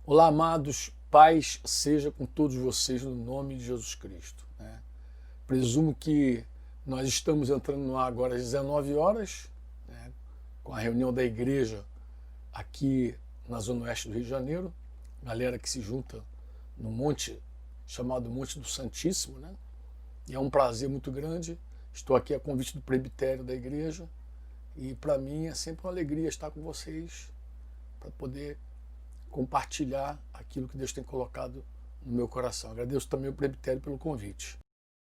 Olá, amados, paz seja com todos vocês no nome de Jesus Cristo. Presumo que nós estamos entrando no ar agora às 19 horas, com a reunião da igreja aqui na Zona Oeste do Rio de Janeiro, galera que se junta no monte chamado Monte do Santíssimo, E é um prazer muito grande. Estou aqui a convite do presbitério da igreja e para mim é sempre uma alegria estar com vocês para poder compartilhar aquilo que Deus tem colocado no meu coração. Agradeço também ao presbitério pelo convite.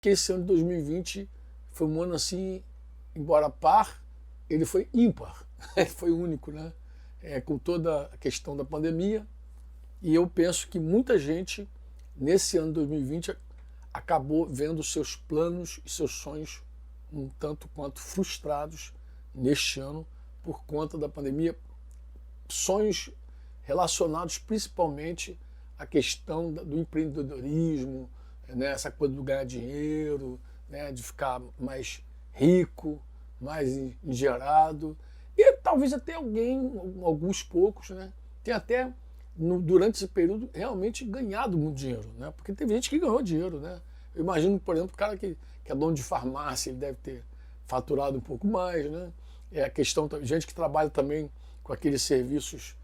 Esse ano de 2020 foi um ano assim, embora par, ele foi ímpar, ele foi único, com toda a questão da pandemia, e eu penso que muita gente nesse ano de 2020 acabou vendo seus planos e seus sonhos um tanto quanto frustrados neste ano por conta da pandemia, sonhos relacionados principalmente à questão do empreendedorismo, essa coisa do ganhar dinheiro, de ficar mais rico, mais engerado, e talvez até alguns poucos, tem até durante esse período realmente ganhado muito dinheiro, porque teve gente que ganhou dinheiro, Eu imagino, por exemplo, o cara que é dono de farmácia, ele deve ter faturado um pouco mais, É a questão, gente que trabalha também com aqueles serviços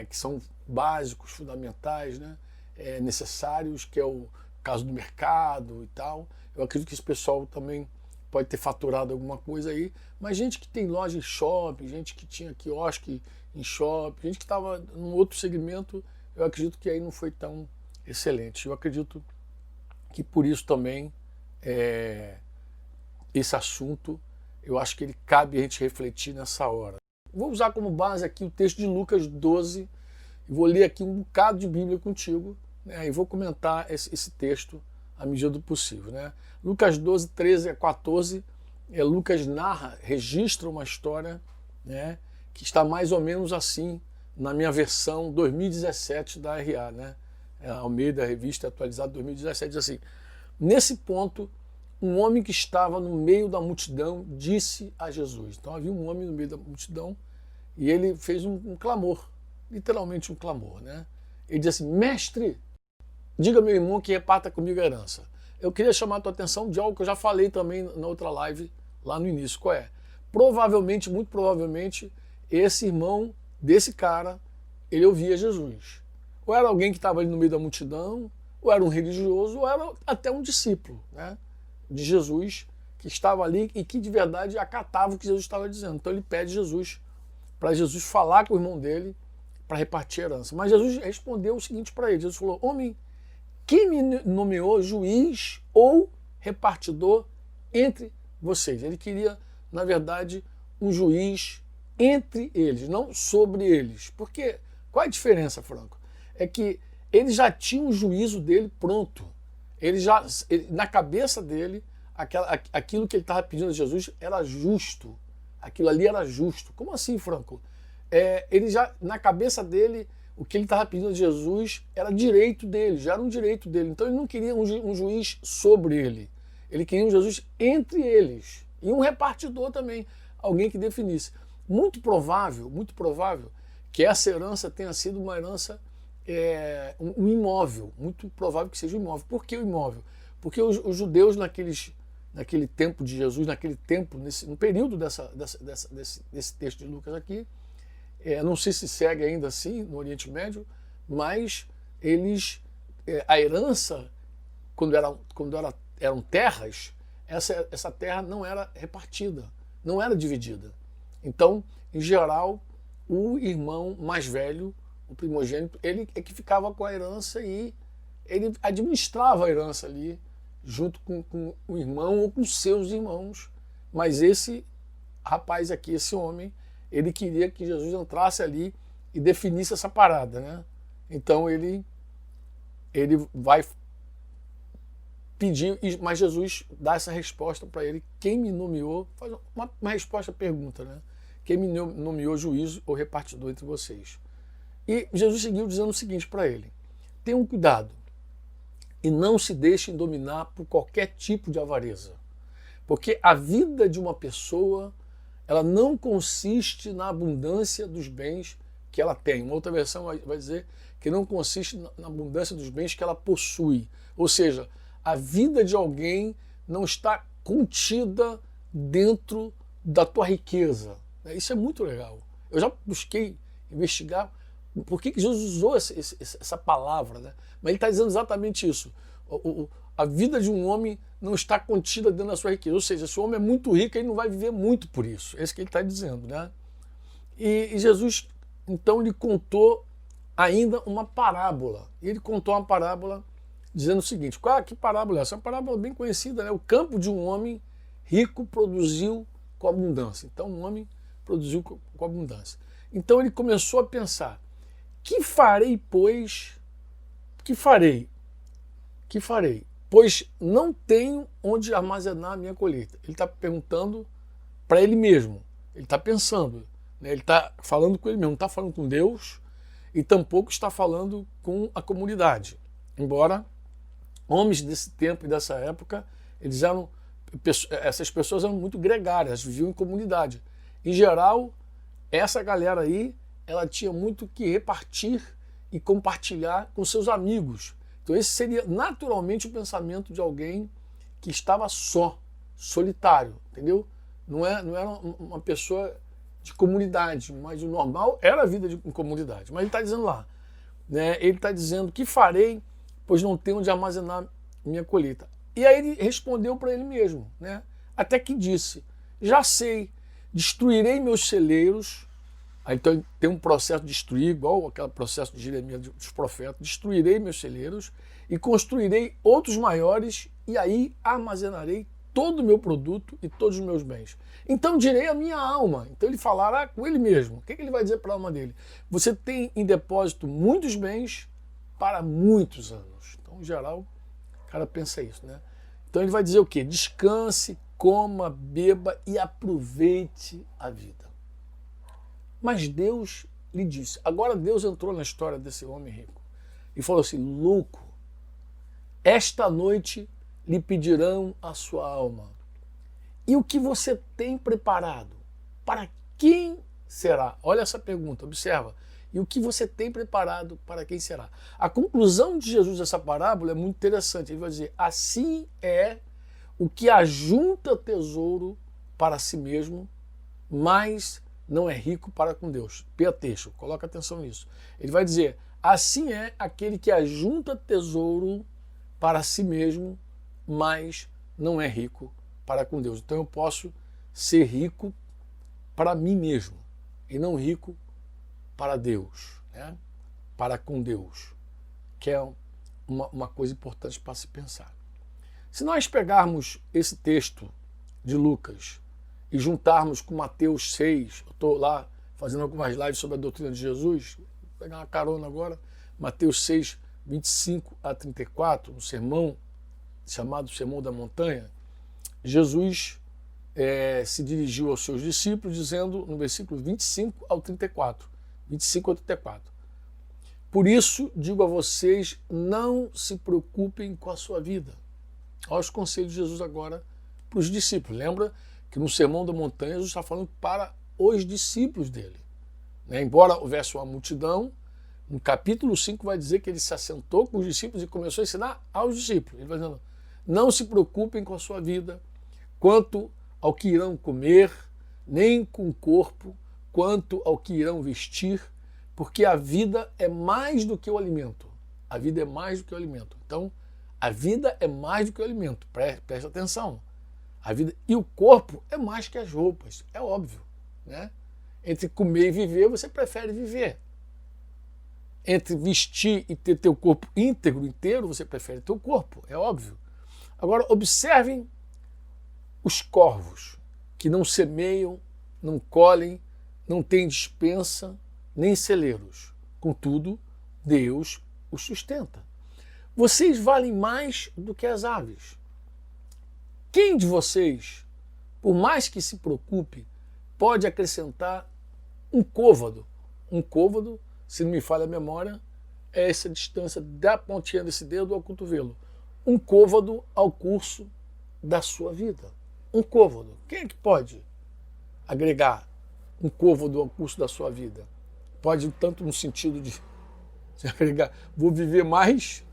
que são básicos, fundamentais, necessários, que é o caso do mercado e tal. Eu acredito que esse pessoal também pode ter faturado alguma coisa aí, mas gente que tem loja em shopping, gente que tinha quiosque em shopping, gente que estava num outro segmento, eu acredito que aí não foi tão excelente. Eu acredito que por isso também esse assunto, eu acho que ele cabe a gente refletir nessa hora. Vou usar como base aqui o texto de Lucas 12, e vou ler aqui um bocado de Bíblia contigo, e vou comentar esse texto à medida do possível. Lucas 12, 13 a 14, Lucas narra, registra uma história que está mais ou menos assim na minha versão 2017 da RA, Almeida, Revista Atualizada 2017, diz assim: nesse ponto, um homem que estava no meio da multidão disse a Jesus. Então havia um homem no meio da multidão e ele fez um clamor, literalmente um clamor. Ele disse assim: mestre, diga ao meu irmão que reparta comigo a herança. Eu queria chamar a tua atenção de algo que eu já falei também na outra live, lá no início. Qual é? Provavelmente, muito provavelmente, esse irmão desse cara, ele ouvia Jesus. Ou era alguém que estava ali no meio da multidão, ou era um religioso, ou era até um discípulo, de Jesus, que estava ali e que de verdade acatava o que Jesus estava dizendo. Então ele pede Jesus, para Jesus falar com o irmão dele, para repartir a herança. Mas Jesus respondeu o seguinte para ele: Jesus falou: homem, quem me nomeou juiz ou repartidor entre vocês? Ele queria, na verdade, um juiz entre eles, não sobre eles. Porque qual é a diferença, Franco? É que ele já tinha o juízo dele pronto. Na cabeça dele, aquilo que ele estava pedindo a Jesus era justo. Aquilo ali era justo. Como assim, Franco? Ele já, na cabeça dele, o que ele estava pedindo a Jesus era direito dele, já era um direito dele. Então ele não queria um juiz sobre ele. Ele queria um Jesus entre eles. E um repartidor também, alguém que definisse. Muito provável que essa herança tenha sido uma herança, um imóvel. Muito provável que seja um imóvel. Por que o imóvel? Porque os judeus naquele tempo de Jesus, naquele tempo, no período desse texto de Lucas aqui, não sei se segue ainda assim no Oriente Médio, mas a herança, quando eram terras, essa terra não era repartida, não era dividida. Então, em geral, o irmão mais velho, o primogênito, ele é que ficava com a herança e ele administrava a herança ali, junto com o irmão ou com seus irmãos. Mas esse rapaz aqui, esse homem, ele queria que Jesus entrasse ali e definisse essa parada, Então ele vai pedir, mas Jesus dá essa resposta para ele: quem me nomeou, faz uma resposta à pergunta, Quem me nomeou juízo ou repartidor entre vocês? E Jesus seguiu dizendo o seguinte para ele: tenham cuidado e não se deixem dominar por qualquer tipo de avareza, Porque a vida de uma pessoa, ela não consiste na abundância dos bens que ela tem. Uma outra versão vai dizer que não consiste na abundância dos bens que ela possui. Ou seja, a vida de alguém não está contida dentro da tua riqueza. Isso é muito legal. Eu já busquei investigar por que Jesus usou essa palavra, né? Mas ele está dizendo exatamente isso. A vida de um homem não está contida dentro da sua riqueza. Ou seja, se o homem é muito rico, ele não vai viver muito por isso. É isso que ele está dizendo, né? E Jesus, então, ele contou ainda uma parábola. Ele contou uma parábola dizendo o seguinte: que parábola é essa? É uma parábola bem conhecida, né? O campo de um homem rico produziu com abundância. Então, um homem produziu com abundância. Então, ele começou a pensar: que farei, pois? Que farei? Que farei? Pois não tenho onde armazenar a minha colheita. Ele está perguntando para ele mesmo. Ele está pensando, né? Ele está falando com ele mesmo. Não está falando com Deus e tampouco está falando com a comunidade. Embora homens desse tempo e dessa época, essas pessoas eram muito gregárias, viviam em comunidade. Em geral, essa galera aí, ela tinha muito que repartir e compartilhar com seus amigos. Então esse seria naturalmente o pensamento de alguém que estava solitário, entendeu? Não era uma pessoa de comunidade, mas o normal era a vida em comunidade. Mas ele está dizendo lá, né? Ele está dizendo: que farei, pois não tenho onde armazenar minha colheita. E aí ele respondeu para ele mesmo, né? Até que disse: já sei, destruirei meus celeiros. Aí, então tem um processo de destruir, igual aquele processo de Jeremias dos profetas: destruirei meus celeiros e construirei outros maiores, e aí armazenarei todo o meu produto e todos os meus bens. Então direi à minha alma. Então ele falará com ele mesmo. O que ele vai dizer para a alma dele? Você tem em depósito muitos bens para muitos anos. Então, em geral, o cara pensa isso, né? Então ele vai dizer o quê? Descanse, coma, beba e aproveite a vida. Mas Deus lhe disse. Agora Deus entrou na história desse homem rico e falou assim: louco, esta noite lhe pedirão a sua alma. E o que você tem preparado? Para quem será? Olha essa pergunta, observa. E o que você tem preparado, para quem será? A conclusão de Jesus dessa parábola é muito interessante. Ele vai dizer: assim é o que ajunta tesouro para si mesmo, mas não é rico para com Deus. Texto, coloca atenção nisso. Ele vai dizer: assim é aquele que ajunta tesouro para si mesmo, mas não é rico para com Deus. Então eu posso ser rico para mim mesmo e não rico para Deus, né? Para com Deus, que é uma coisa importante para se pensar. Se nós pegarmos esse texto de Lucas e juntarmos com Mateus 6, eu estou lá fazendo algumas lives sobre a doutrina de Jesus, vou pegar uma carona agora, Mateus 6, 25 a 34, um sermão chamado Sermão da Montanha, Jesus se dirigiu aos seus discípulos dizendo, no versículo 25 ao 34, 25 ao 34, por isso digo a vocês, não se preocupem com a sua vida. Olha os conselhos de Jesus agora para os discípulos. Lembra que no Sermão da Montanha Jesus está falando para os discípulos dele, né? Embora houvesse uma multidão, no capítulo 5 vai dizer que ele se assentou com os discípulos e começou a ensinar aos discípulos. Ele vai dizendo: não se preocupem com a sua vida, quanto ao que irão comer, nem com o corpo, quanto ao que irão vestir, porque a vida é mais do que o alimento. A vida é mais do que o alimento. Então, a vida é mais do que o alimento. Presta atenção. A vida e o corpo é mais que as roupas. É óbvio, né? Entre comer e viver, você prefere viver. Entre vestir e ter teu corpo íntegro, inteiro, você prefere teu corpo. É óbvio. Agora, observem os corvos, que não semeiam, não colhem, não têm despensa, nem celeiros. Contudo, Deus os sustenta. Vocês valem mais do que as aves. Quem de vocês, por mais que se preocupe, pode acrescentar um côvado? Um côvado, se não me falha a memória, é essa distância da pontinha desse dedo ao cotovelo. Um côvado ao curso da sua vida. Um côvado. Quem é que pode agregar um côvado ao curso da sua vida? Pode, tanto no sentido de agregar, vou viver mais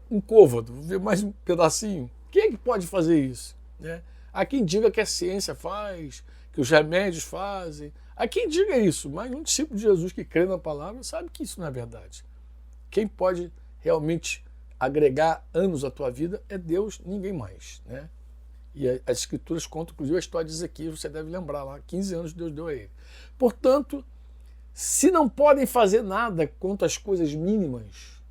um côvado, vou viver mais um pedacinho. Quem é que pode fazer isso? Né? Há quem diga que a ciência faz, que os remédios fazem. Há quem diga isso, mas um discípulo de Jesus que crê na palavra sabe que isso não é verdade. Quem pode realmente agregar anos à tua vida é Deus, ninguém mais. Né? E as escrituras contam, inclusive a história de Ezequias, você deve lembrar lá, 15 anos Deus deu a ele. Portanto, se não podem fazer nada quanto às coisas mínimas,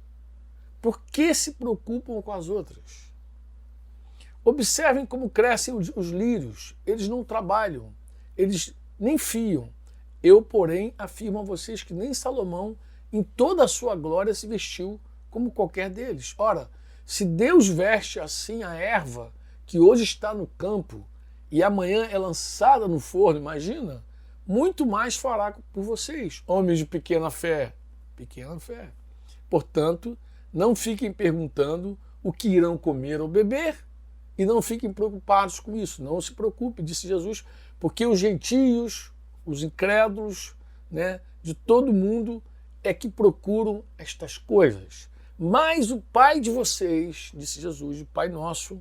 por que se preocupam com as outras? Observem como crescem os lírios, eles não trabalham, eles nem fiam. Eu, porém, afirmo a vocês que nem Salomão, em toda a sua glória, se vestiu como qualquer deles. Ora, se Deus veste assim a erva, que hoje está no campo e amanhã é lançada no forno, imagina, muito mais fará por vocês, homens de pequena fé. Pequena fé. Portanto, não fiquem perguntando o que irão comer ou beber e não fiquem preocupados com isso. Não se preocupe, disse Jesus, porque os gentios, os incrédulos, né, de todo mundo é que procuram estas coisas. Mas o Pai de vocês, disse Jesus, o Pai nosso,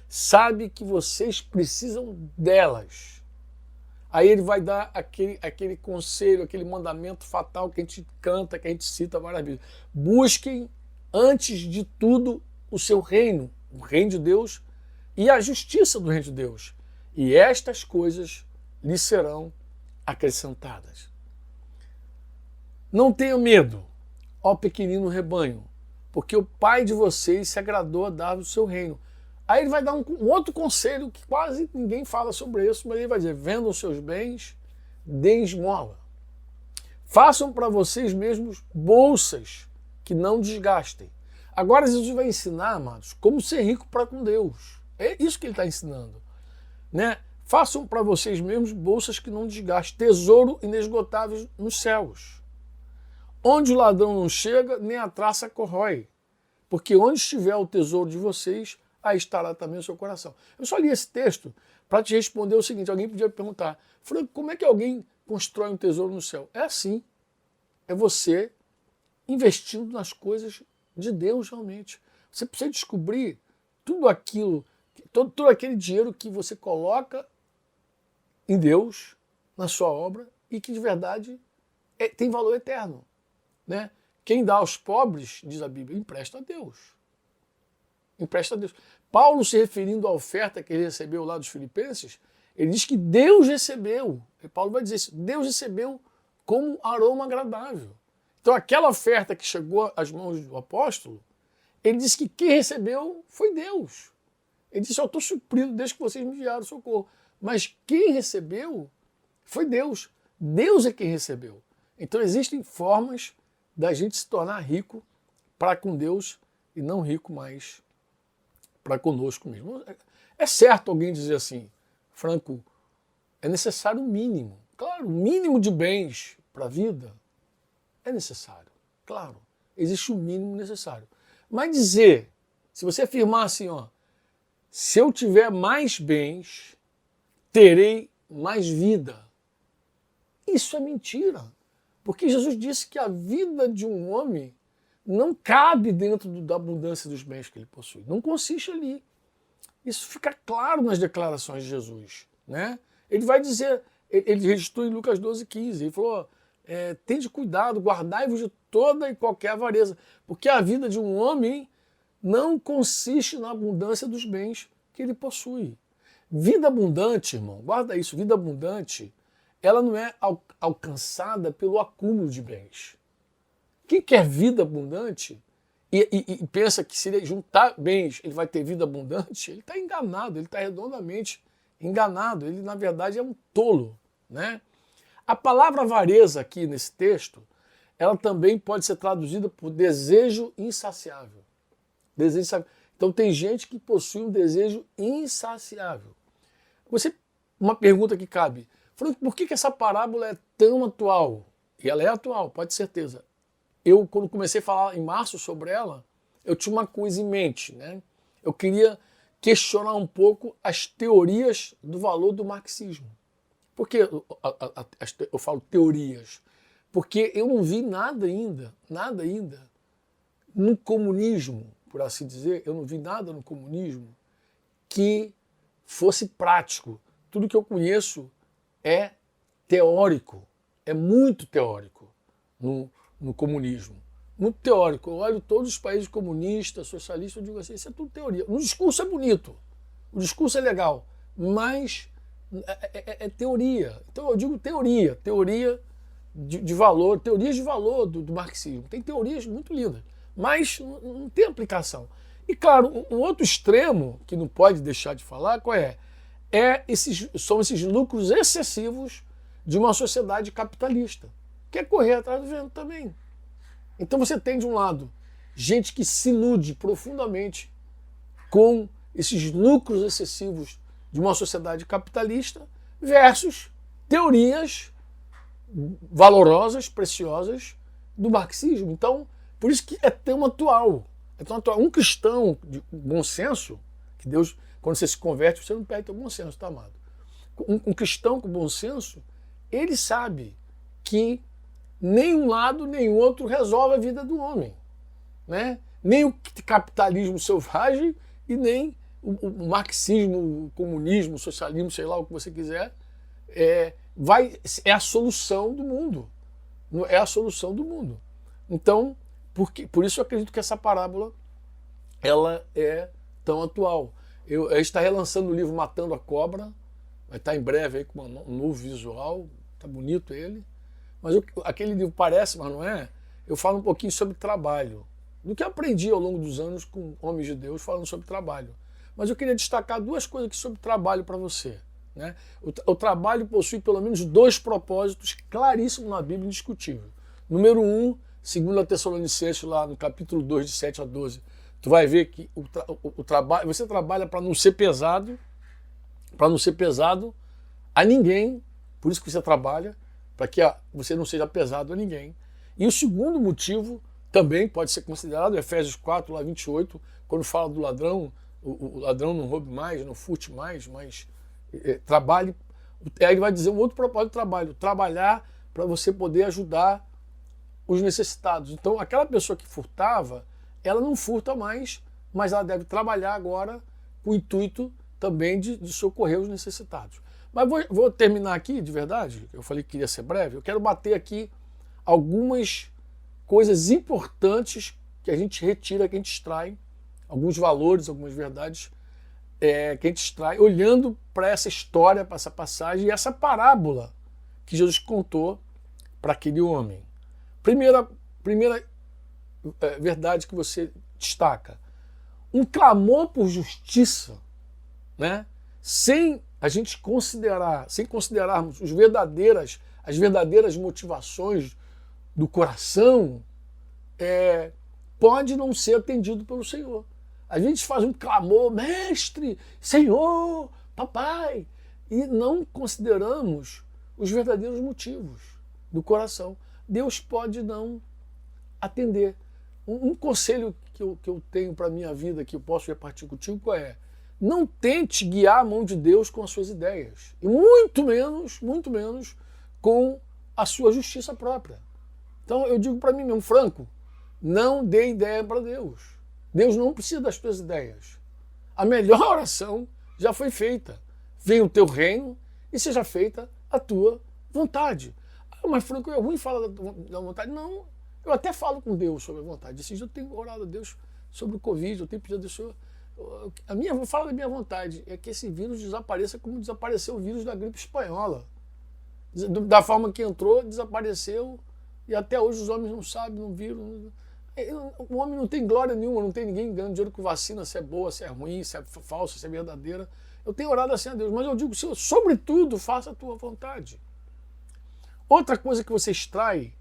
sabe que vocês precisam delas. Aí ele vai dar aquele conselho, aquele mandamento fatal que a gente canta, que a gente cita várias vezes. Busquem, antes de tudo, o seu reino, o reino de Deus e a justiça do reino de Deus. E estas coisas lhes serão acrescentadas. Não tenham medo, ó pequenino rebanho, porque o Pai de vocês se agradou a dar o seu reino. Aí ele vai dar um outro conselho que quase ninguém fala sobre isso, mas ele vai dizer, vendam seus bens, deem esmola. Façam para vocês mesmos bolsas que não desgastem. Agora Jesus vai ensinar, amados, como ser rico para com Deus. É isso que ele está ensinando. Né? Façam para vocês mesmos bolsas que não desgastem, tesouro inesgotável nos céus, onde o ladrão não chega, nem a traça corrói. Porque onde estiver o tesouro de vocês, aí estará também o seu coração. Eu só li esse texto para te responder o seguinte, alguém podia perguntar, Franco, como é que alguém constrói um tesouro no céu? É assim, é você investindo nas coisas de Deus realmente. Você precisa descobrir tudo aquilo, todo aquele dinheiro que você coloca em Deus, na sua obra, e que de verdade tem valor eterno. Né? Quem dá aos pobres, diz a Bíblia, empresta a Deus. Empresta a Deus. Paulo, se referindo à oferta que ele recebeu lá dos filipenses, ele diz que Deus recebeu. E Paulo vai dizer isso, Deus recebeu como aroma agradável. Então aquela oferta que chegou às mãos do apóstolo, ele disse que quem recebeu foi Deus. Ele disse, eu estou suprido desde que vocês me enviaram socorro. Mas quem recebeu foi Deus. Deus é quem recebeu. Então existem formas da gente se tornar rico para com Deus e não rico mais para conosco mesmo. É certo alguém dizer assim, Franco, é necessário o mínimo. Claro, o mínimo de bens para a vida é necessário. Claro, existe o mínimo necessário. Mas dizer, se você afirmar assim, ó, se eu tiver mais bens, terei mais vida. Isso é mentira. Porque Jesus disse que a vida de um homem não cabe dentro da abundância dos bens que ele possui. Não consiste ali. Isso fica claro nas declarações de Jesus. Né? Ele vai dizer, ele registrou em Lucas 12,15, ele falou, tende cuidado, guardai-vos de toda e qualquer avareza, porque a vida de um homem não consiste na abundância dos bens que ele possui. Vida abundante, irmão, guarda isso, vida abundante, ela não é alcançada pelo acúmulo de bens. Quem quer vida abundante e pensa que se ele juntar bens ele vai ter vida abundante, ele está enganado, ele está redondamente enganado, ele na verdade é um tolo. Né? A palavra avareza aqui nesse texto, ela também pode ser traduzida por desejo insaciável. Desejo insaciável. Então tem gente que possui um desejo insaciável. Uma pergunta que cabe, Franco, por que essa parábola é tão atual? E ela é atual, pode ter certeza. Eu, quando comecei a falar em março sobre ela, eu tinha uma coisa em mente. Né? Eu queria questionar um pouco as teorias do valor do marxismo. Por que eu falo teorias? Porque eu não vi nada ainda, no comunismo, por assim dizer, eu não vi nada no comunismo que fosse prático. Tudo que eu conheço é teórico, é muito teórico no comunismo. Muito teórico. Eu olho todos os países comunistas, socialistas, eu digo assim, isso é tudo teoria. O discurso é bonito, o discurso é legal, mas é teoria. Então eu digo teoria de valor, teorias de valor do marxismo. Tem teorias muito lindas, mas não tem aplicação. E claro, o outro extremo, que não pode deixar de falar, qual é? São esses lucros excessivos de uma sociedade capitalista, que é correr atrás do vento também. Então você tem, de um lado, gente que se ilude profundamente com esses lucros excessivos de uma sociedade capitalista versus teorias valorosas, preciosas do marxismo. Então, por isso que é tão atual. É tão atual. Um cristão de bom senso, que Deus, quando você se converte, você não perde o bom senso, tá, amado? Um cristão com bom senso, ele sabe que nem um lado nem o outro resolve a vida do homem, né? Nem o capitalismo selvagem e nem o marxismo, o comunismo, o socialismo, sei lá o que você quiser, é a solução do mundo. É a solução do mundo. Então, por isso eu acredito que essa parábola ela é tão atual. A gente está relançando o livro Matando a Cobra, vai estar em breve aí com um novo visual, tá bonito ele. Mas aquele livro parece, mas não é. Eu falo um pouquinho sobre trabalho, do que aprendi ao longo dos anos com homens de Deus falando sobre trabalho. Mas eu queria destacar duas coisas aqui sobre trabalho para você, né? O trabalho possui pelo menos dois propósitos claríssimos na Bíblia, indiscutível. Número 1, 2 Tessalonicenses, lá no capítulo 2, de 7 a 12, tu vai ver que o trabalho, você trabalha para não ser pesado a ninguém, por isso que você trabalha, para que você não seja pesado a ninguém. E o segundo motivo também pode ser considerado, Efésios 4, lá 28, quando fala do ladrão, o ladrão não roube mais, não furte mais, mas trabalhe. Aí ele vai dizer um outro propósito do trabalho, trabalhar para você poder ajudar os necessitados. Então aquela pessoa que furtava, ela não furta mais, mas ela deve trabalhar agora com o intuito também de socorrer os necessitados. Mas vou terminar aqui, de verdade, eu falei que queria ser breve, eu quero bater aqui algumas coisas importantes que a gente retira, que a gente extrai, alguns valores, algumas verdades que a gente extrai, olhando para essa história, para essa passagem e essa parábola que Jesus contou para aquele homem. Primeira verdade que você destaca, um clamor por justiça, né? Sem considerarmos as verdadeiras motivações do coração, pode não ser atendido pelo Senhor. A gente faz um clamor, mestre, Senhor, papai, e não consideramos os verdadeiros motivos do coração. Deus pode não atender. Um conselho que eu tenho para a minha vida, que eu posso repartir contigo, é: não tente guiar a mão de Deus com as suas ideias, e muito menos com a sua justiça própria. Então eu digo para mim mesmo, franco, não dê ideia para Deus. Deus não precisa das tuas ideias. A melhor oração já foi feita. Venha o teu reino e seja feita a tua vontade. Mas Franco, é ruim falar da vontade? Não, eu até falo com Deus sobre a vontade. Esses dias eu tenho orado a Deus sobre o Covid, eu tenho pedido a Deus, Senhor, vou falar da minha vontade, é que esse vírus desapareça como desapareceu o vírus da gripe espanhola. Da forma que entrou, desapareceu, e até hoje os homens não sabem, não viram. O homem não tem glória nenhuma, não tem ninguém ganhando dinheiro com vacina, se é boa, se é ruim, se é falsa, se é verdadeira. Eu tenho orado assim a Deus, mas eu digo, Senhor, sobretudo, faça a tua vontade. Outra coisa que você extrai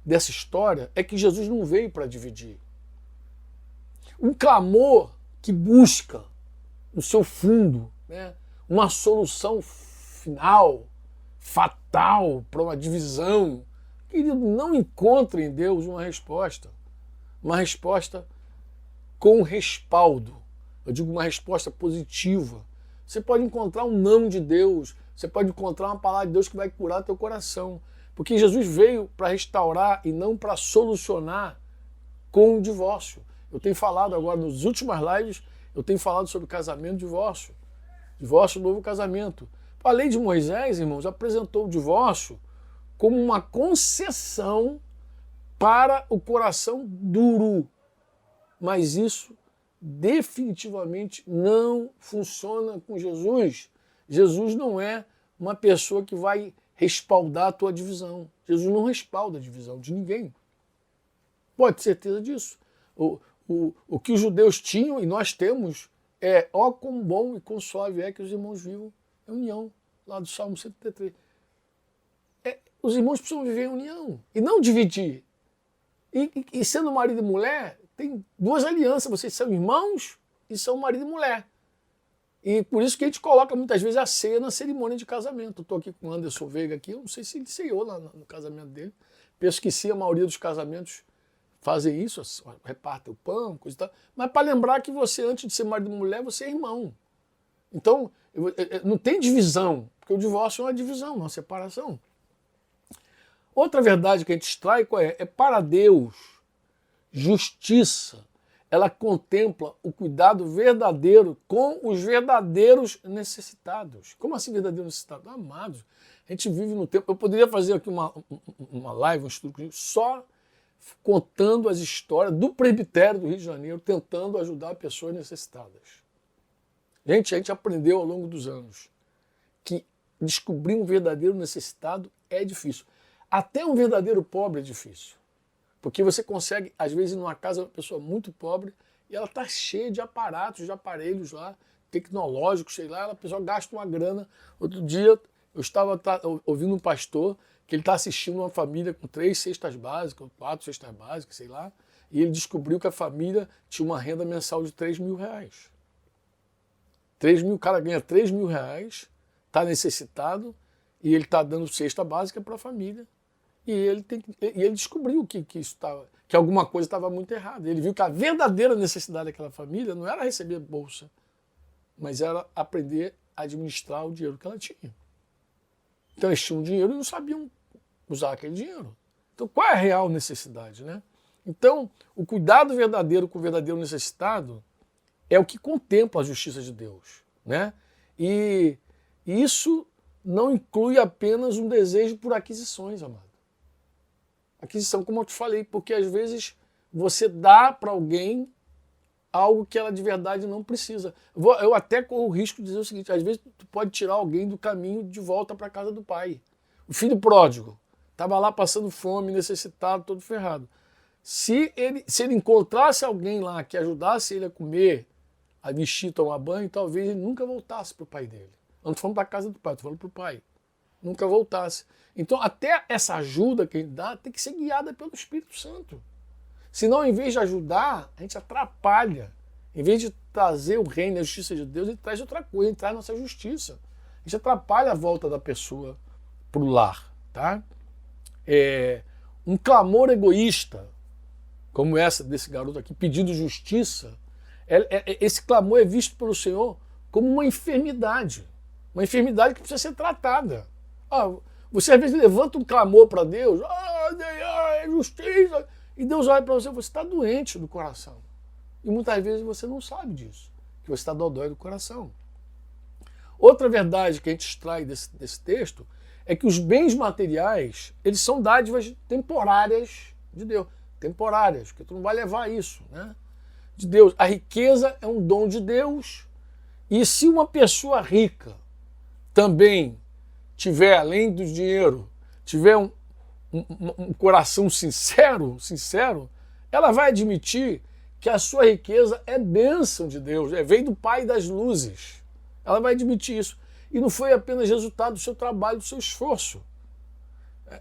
dessa história é que Jesus não veio para dividir. Um clamor que busca no seu fundo, né, uma solução final, fatal para uma divisão. Querido, não encontre em Deus uma resposta com respaldo, eu digo uma resposta positiva. Você pode encontrar um não de Deus, você pode encontrar uma palavra de Deus que vai curar teu coração. Porque Jesus veio para restaurar e não para solucionar com o divórcio. Eu tenho falado agora, nas últimas lives, eu tenho falado sobre casamento e divórcio. Divórcio, novo casamento. A lei de Moisés, irmãos, apresentou o divórcio como uma concessão para o coração duro. Mas isso definitivamente não funciona com Jesus. Jesus não é uma pessoa que vai respaldar a tua divisão. Jesus não respalda a divisão de ninguém. Pode ter certeza disso. O que os judeus tinham e nós temos é: ó, quão bom e quão suave é que os irmãos vivam em união, lá do Salmo 133. Os irmãos precisam viver em união e não dividir. E sendo marido e mulher, tem duas alianças: vocês são irmãos e são marido e mulher. E por isso que a gente coloca muitas vezes a ceia na cerimônia de casamento. Eu estou aqui com o Anderson Veiga aqui, eu não sei se ele ceiou lá no casamento dele. Penso que sim, a maioria dos casamentos fazem isso, repartem o pão, coisa e tal. Mas para lembrar que você, antes de ser marido e mulher, você é irmão. Então, não tem divisão, porque o divórcio é uma divisão, uma separação. Outra verdade que a gente extrai qual é? É para Deus, justiça, ela contempla o cuidado verdadeiro com os verdadeiros necessitados. Como assim verdadeiros necessitados? Amados, a gente vive no tempo... Eu poderia fazer aqui uma live, um estudo só contando as histórias do presbitério do Rio de Janeiro, tentando ajudar pessoas necessitadas. Gente, a gente aprendeu ao longo dos anos que descobrir um verdadeiro necessitado é difícil. Até um verdadeiro pobre é difícil. Porque você consegue, às vezes, ir numa casa de uma pessoa muito pobre e ela está cheia de aparatos, de aparelhos lá, tecnológicos, sei lá, a pessoa gasta uma grana. Outro dia eu estava ouvindo um pastor que ele está assistindo uma família com 3 cestas básicas, 4 cestas básicas, sei lá, e ele descobriu que a família tinha uma renda mensal de R$3.000. 3 mil, o cara ganha R$3.000, está necessitado e ele está dando cesta básica para a família. E ele descobriu que alguma coisa estava muito errada. Ele viu que a verdadeira necessidade daquela família não era receber bolsa, mas era aprender a administrar o dinheiro que ela tinha. Então eles tinham dinheiro e não sabiam usar aquele dinheiro. Então qual é a real necessidade, né? Então o cuidado verdadeiro com o verdadeiro necessitado é o que contempla a justiça de Deus, né? E isso não inclui apenas um desejo por aquisições, amado. Aquisição, como eu te falei, porque às vezes você dá para alguém algo que ela de verdade não precisa. Eu até corro o risco de dizer o seguinte: às vezes tu pode tirar alguém do caminho de volta para a casa do pai. O filho pródigo estava lá passando fome, necessitado, todo ferrado. Se ele encontrasse alguém lá que ajudasse ele a comer, a vestir, tomar banho, talvez ele nunca voltasse para o pai dele. Eu não estou falando para a casa do pai, estou falando para o pai. Nunca voltasse. Então, até essa ajuda que ele dá tem que ser guiada pelo Espírito Santo. Senão, em vez de ajudar, a gente atrapalha. Em vez de trazer o reino e a justiça de Deus, ele traz outra coisa, ele traz nossa justiça. A gente atrapalha a volta da pessoa para o lar. Tá? Um clamor egoísta, como essa desse garoto aqui, pedindo justiça, esse clamor é visto pelo Senhor como uma enfermidade. Uma enfermidade que precisa ser tratada. Você às vezes levanta um clamor para Deus, é justiça, e Deus olha para você: você está doente do coração. E muitas vezes você não sabe disso, que você está dodói do coração. Outra verdade que a gente extrai desse texto é que os bens materiais, eles são dádivas temporárias de Deus. Temporárias, porque tu não vai levar isso, né? De Deus. A riqueza é um dom de Deus, e se uma pessoa rica também tiver, além do dinheiro, tiver um coração sincero, ela vai admitir que a sua riqueza é bênção de Deus, veio do Pai das luzes. Ela vai admitir isso. E não foi apenas resultado do seu trabalho, do seu esforço.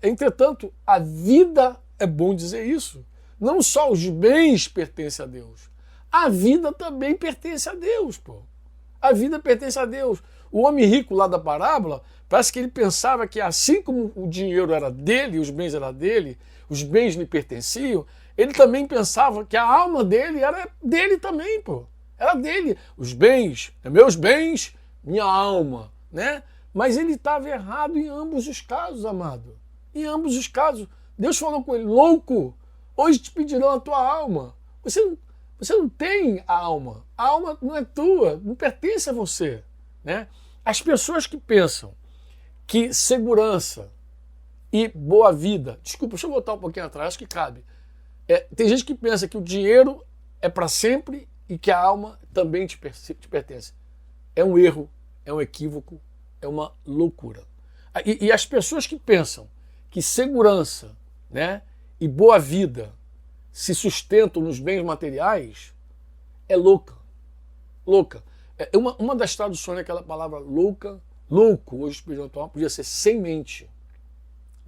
Entretanto, a vida, é bom dizer isso, não só os bens pertencem a Deus, a vida também pertence a Deus, pô. A vida pertence a Deus. O homem rico lá da parábola, parece que ele pensava que assim como o dinheiro era dele, os bens eram dele, os bens lhe pertenciam, ele também pensava que a alma dele era dele também, pô. Era dele. Os bens, meus bens, minha alma, né? Mas ele estava errado em ambos os casos, amado. Em ambos os casos. Deus falou com ele, louco, hoje te pedirão a tua alma. Você não tem a alma. A alma não é tua, não pertence a você, né? As pessoas que pensam que segurança e boa vida... Desculpa, deixa eu voltar um pouquinho atrás, acho que cabe. Tem gente que pensa que o dinheiro é para sempre e que a alma também te pertence. É um erro, é um equívoco, é uma loucura. E as pessoas que pensam que segurança, né, e boa vida se sustentam nos bens materiais, é louca. Louca. Uma das traduções daquela palavra louca, louco, hoje espiritual, podia ser sem mente.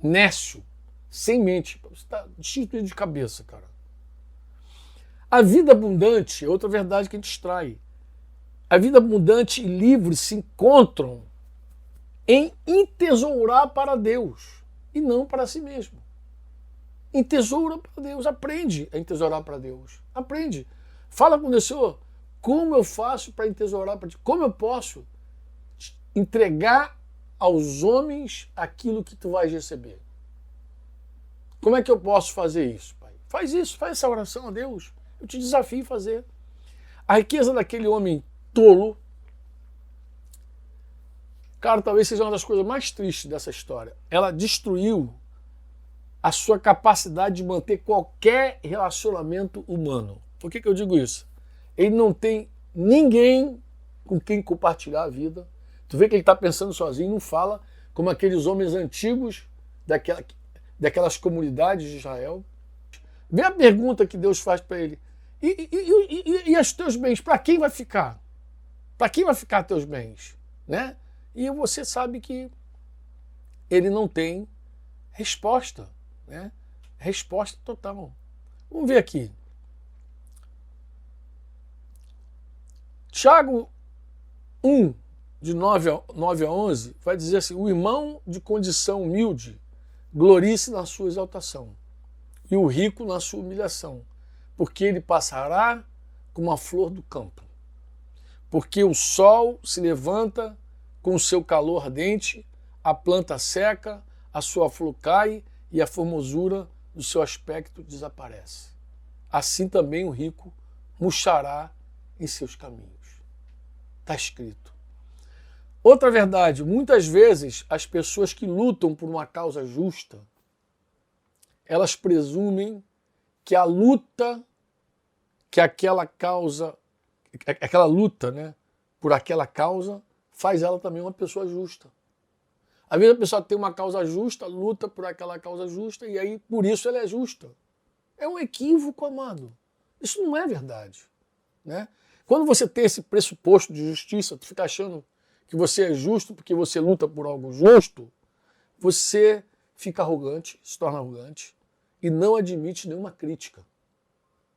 Nécio, sem mente. Você está destituído de cabeça, cara. A vida abundante é outra verdade que a gente extrai. A vida abundante e livre se encontram em entesourar para Deus e não para si mesmo. Entesoura para Deus, aprende a entesourar para Deus. Aprende. Fala com Deus, Senhor, como eu faço para entesourar para ti? Como eu posso entregar aos homens aquilo que tu vais receber? Como é que eu posso fazer isso, Pai? Faz isso, faz essa oração a Deus. Eu te desafio a fazer. A riqueza daquele homem tolo, cara, talvez seja uma das coisas mais tristes dessa história. Ela destruiu a sua capacidade de manter qualquer relacionamento humano. Por que eu digo isso? Ele não tem ninguém com quem compartilhar a vida. Tu vê que ele está pensando sozinho, não fala como aqueles homens antigos daquelas comunidades de Israel. Vê a pergunta que Deus faz para ele. E os teus bens, para quem vai ficar? Para quem vai ficar teus bens? Né? E você sabe que ele não tem resposta. Né? Resposta total. Vamos ver aqui. Tiago 1, de 9 a 11, vai dizer assim, o irmão de condição humilde glorie-se na sua exaltação, e o rico na sua humilhação, porque ele passará como a flor do campo. Porque o sol se levanta com o seu calor ardente, a planta seca, a sua flor cai e a formosura do seu aspecto desaparece. Assim também o rico murchará em seus caminhos. Está escrito. Outra verdade, muitas vezes as pessoas que lutam por uma causa justa, elas presumem que a luta, que aquela luta, né, por aquela causa, faz ela também uma pessoa justa. Às vezes a pessoa tem uma causa justa, luta por aquela causa justa, e aí por isso ela é justa. É um equívoco, amado. Isso não é verdade. Né? Quando você tem esse pressuposto de justiça, tu fica achando que você é justo porque você luta por algo justo, você fica arrogante, se torna arrogante, e não admite nenhuma crítica.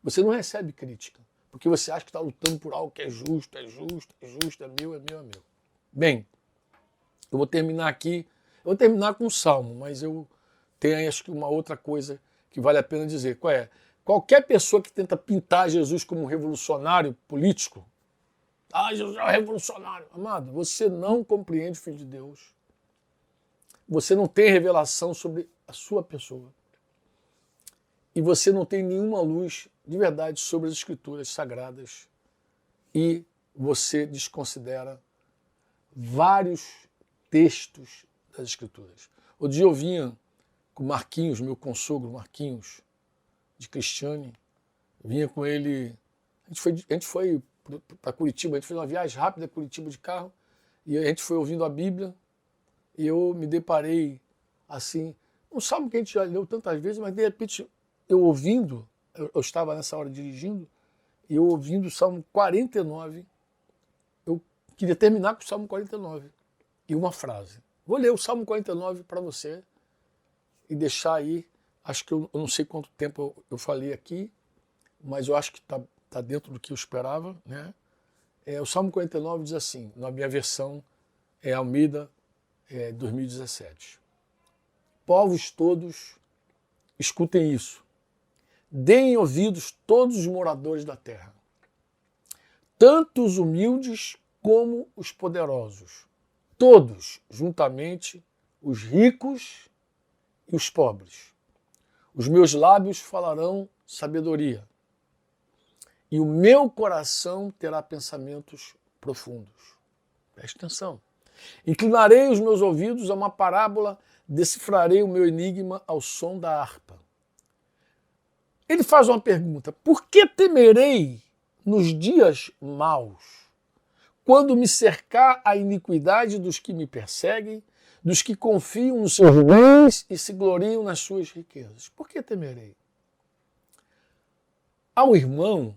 Você não recebe crítica, porque você acha que está lutando por algo que é justo, é justo, é justo, é meu, é meu, é meu. Bem, eu vou terminar aqui, eu vou terminar com um salmo, mas eu tenho acho que uma outra coisa que vale a pena dizer. Qual é? Qualquer pessoa que tenta pintar Jesus como um revolucionário político, Jesus é um revolucionário. Amado, você não compreende o Filho de Deus. Você não tem revelação sobre a sua pessoa. E você não tem nenhuma luz de verdade sobre as Escrituras Sagradas. E você desconsidera vários textos das Escrituras. Outro dia eu vinha com Marquinhos, meu consogro Marquinhos, de Cristiane, vinha com ele, a gente foi para Curitiba, a gente fez uma viagem rápida a Curitiba de carro, e a gente foi ouvindo a Bíblia, e eu me deparei assim, um salmo que a gente já leu tantas vezes, mas de repente eu ouvindo, eu estava nessa hora dirigindo, e eu ouvindo o Salmo 49, eu queria terminar com o Salmo 49, e uma frase. Vou ler o Salmo 49 para você, e deixar aí, acho que eu não sei quanto tempo eu falei aqui, mas eu acho que está dentro do que eu esperava. Né? O Salmo 49 diz assim, na minha versão Almeida 2017. Povos todos, escutem isso. Deem ouvidos todos os moradores da terra. tanto os humildes como os poderosos, todos juntamente, os ricos e os pobres. Os meus lábios falarão sabedoria, e o meu coração terá pensamentos profundos. Preste atenção. Inclinarei os meus ouvidos a uma parábola, decifrarei o meu enigma ao som da harpa. Ele faz uma pergunta: por que temerei nos dias maus, quando me cercar a iniquidade dos que me perseguem, dos que confiam nos seus bens e se gloriam nas suas riquezas? Por que temerei? Ao irmão,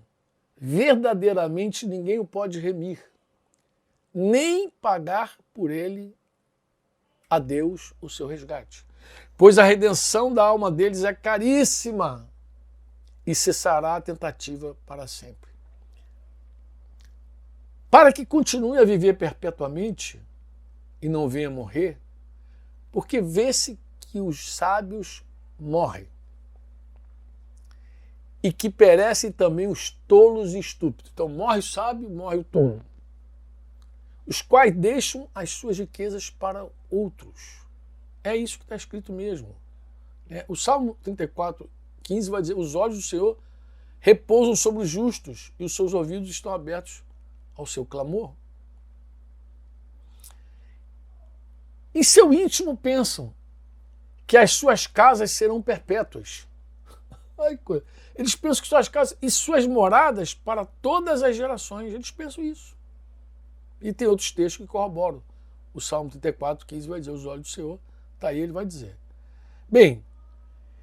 verdadeiramente ninguém o pode remir, nem pagar por ele a Deus o seu resgate. Pois a redenção da alma deles é caríssima e cessará a tentativa para sempre. Para que continue a viver perpetuamente e não venha morrer, porque vê-se que os sábios morrem e que perecem também os tolos e estúpidos. Então morre o sábio, morre o tolo. Os quais deixam as suas riquezas para outros. É isso que está escrito mesmo. O Salmo 34, 15 vai dizer: os olhos do Senhor repousam sobre os justos e os seus ouvidos estão abertos ao seu clamor. Em seu íntimo pensam que as suas casas serão perpétuas. Eles pensam que suas casas e suas moradas para todas as gerações. Eles pensam isso. E tem outros textos que corroboram. O Salmo 34, 15 vai dizer: os olhos do Senhor, está aí, ele vai dizer. Bem,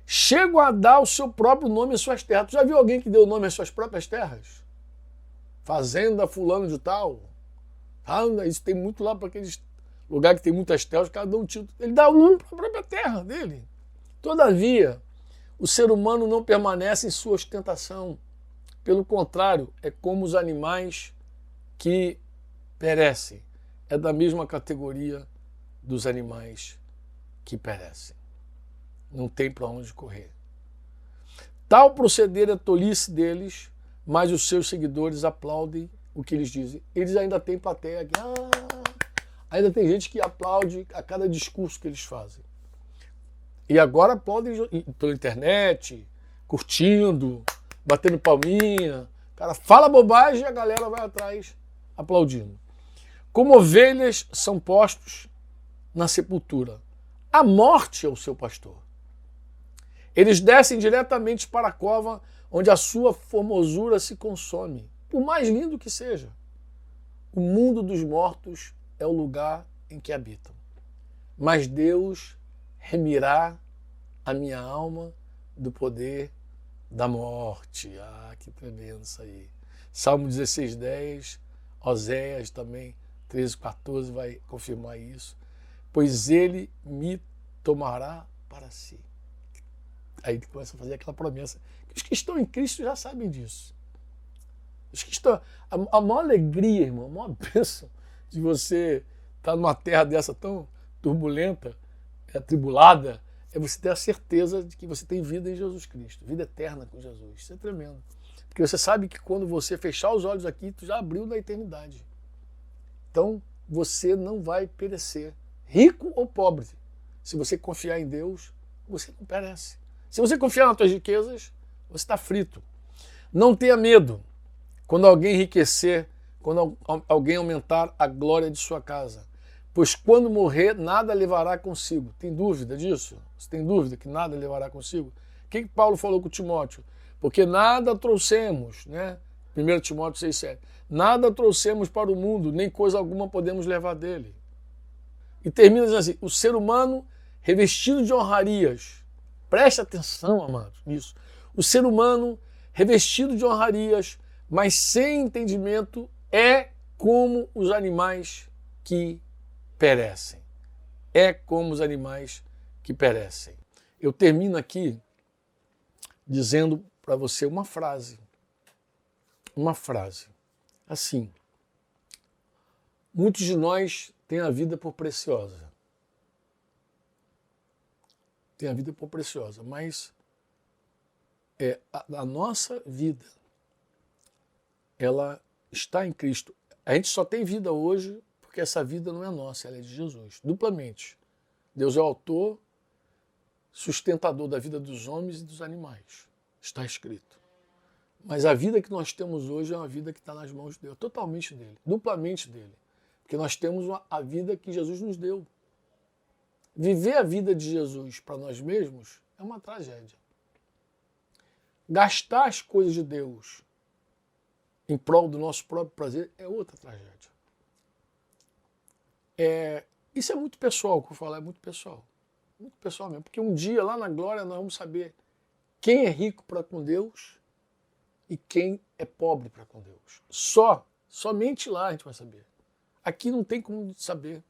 chegam a dar o seu próprio nome às suas terras. Tu já viu alguém que deu nome às suas próprias terras? Fazenda fulano de tal. Isso tem muito lá para aqueles lugares que tem muitas terras, os caras dão um título. Ele dá o nome para a própria terra dele. Todavia, o ser humano não permanece em sua ostentação. Pelo contrário, é como os animais que perecem. É da mesma categoria dos animais que perecem. Não tem para onde correr. Tal proceder é tolice deles, mas os seus seguidores aplaudem o que eles dizem. Eles ainda têm plateia aqui. Ainda tem gente que aplaude a cada discurso que eles fazem. E agora aplaudem pela internet, curtindo, batendo palminha. O cara fala bobagem e a galera vai atrás aplaudindo. Como ovelhas são postos na sepultura. A morte é o seu pastor. Eles descem diretamente para a cova onde a sua formosura se consome, por mais lindo que seja. O mundo dos mortos é o lugar em que habitam. Mas Deus remirá a minha alma do poder da morte. Que tremendo isso aí. Salmo 16, 10, Oséias também, 13, 14 vai confirmar isso. Pois ele me tomará para si. Aí ele começa a fazer aquela promessa. Os que estão em Cristo já sabem disso. Os que estão, a maior alegria, irmão, a maior bênção de você estar numa terra dessa tão turbulenta, atribulada, é você ter a certeza de que você tem vida em Jesus Cristo, vida eterna com Jesus. Isso é tremendo. Porque você sabe que quando você fechar os olhos aqui, tu já abriu na eternidade. Então, você não vai perecer, rico ou pobre. Se você confiar em Deus, você não perece. Se você confiar nas suas riquezas, você está frito. Não tenha medo quando alguém enriquecer, quando alguém aumentar a glória de sua casa. Pois quando morrer, nada levará consigo. Tem dúvida disso? Você tem dúvida que nada levará consigo? O que Paulo falou com Timóteo? Porque nada trouxemos, né? 1 Timóteo 6,7. Nada trouxemos para o mundo, nem coisa alguma podemos levar dele. E termina dizendo assim: o ser humano revestido de honrarias. Preste atenção, amados, nisso. O ser humano revestido de honrarias, mas sem entendimento, é como os animais que perecem. É como os animais que perecem. Eu termino aqui dizendo para você uma frase. Uma frase. Assim. Muitos de nós têm a vida por preciosa. Tem a vida por preciosa, mas a nossa vida, ela está em Cristo. A gente só tem vida hoje porque essa vida não é nossa, ela é de Jesus, duplamente. Deus é o autor, sustentador da vida dos homens e dos animais. Está escrito. Mas a vida que nós temos hoje é uma vida que está nas mãos de Deus, totalmente dele, duplamente dele. Porque nós temos a vida que Jesus nos deu. Viver a vida de Jesus para nós mesmos é uma tragédia. Gastar as coisas de Deus em prol do nosso próprio prazer é outra tragédia. Isso é muito pessoal, o que eu falo, é muito pessoal. Muito pessoal mesmo. Porque um dia lá na glória nós vamos saber quem é rico para com Deus e quem é pobre para com Deus. Somente lá a gente vai saber. Aqui não tem como saber.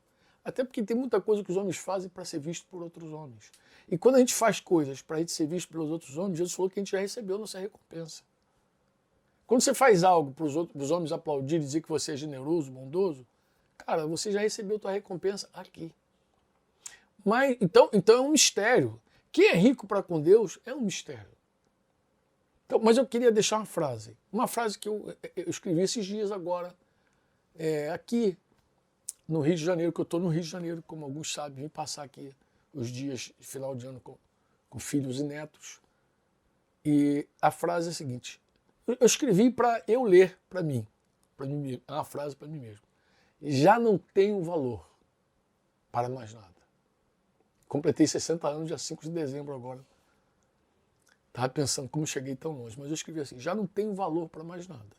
Até porque tem muita coisa que os homens fazem para ser visto por outros homens. E quando a gente faz coisas para a gente ser visto pelos outros homens, Jesus falou que a gente já recebeu a nossa recompensa. Quando você faz algo para os homens aplaudirem e dizer que você é generoso, bondoso, cara, você já recebeu a tua recompensa aqui. Mas, então é um mistério. Quem é rico para com Deus é um mistério. Então, mas eu queria deixar uma frase que eu escrevi esses dias agora, aqui no Rio de Janeiro, que eu estou no Rio de Janeiro, como alguns sabem, vim passar aqui os dias de final de ano com filhos e netos. E a frase é a seguinte, eu escrevi para eu ler para mim mesmo, é uma frase para mim mesmo. Já não tenho valor para mais nada. Completei 60 anos, dia 5 de dezembro agora. Estava pensando como cheguei tão longe, mas eu escrevi assim, já não tenho valor para mais nada.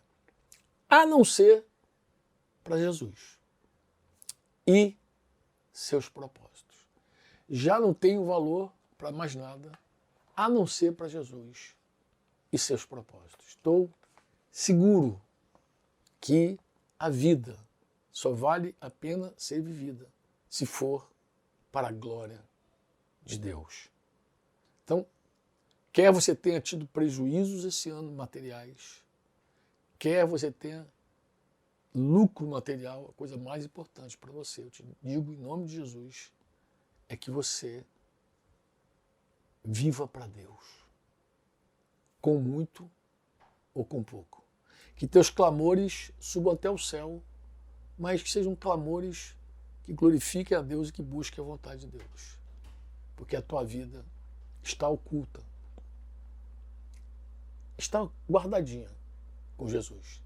A não ser para Jesus e seus propósitos. Já não tenho valor para mais nada, a não ser para Jesus e seus propósitos. Estou seguro que a vida só vale a pena ser vivida se for para a glória de Deus. Então, quer você tenha tido prejuízos esse ano materiais, quer você tenha lucro material, a coisa mais importante para você, eu te digo em nome de Jesus, é que você viva para Deus, com muito ou com pouco. Que teus clamores subam até o céu, mas que sejam clamores que glorifiquem a Deus e que busquem a vontade de Deus. Porque a tua vida está oculta, está guardadinha com Jesus.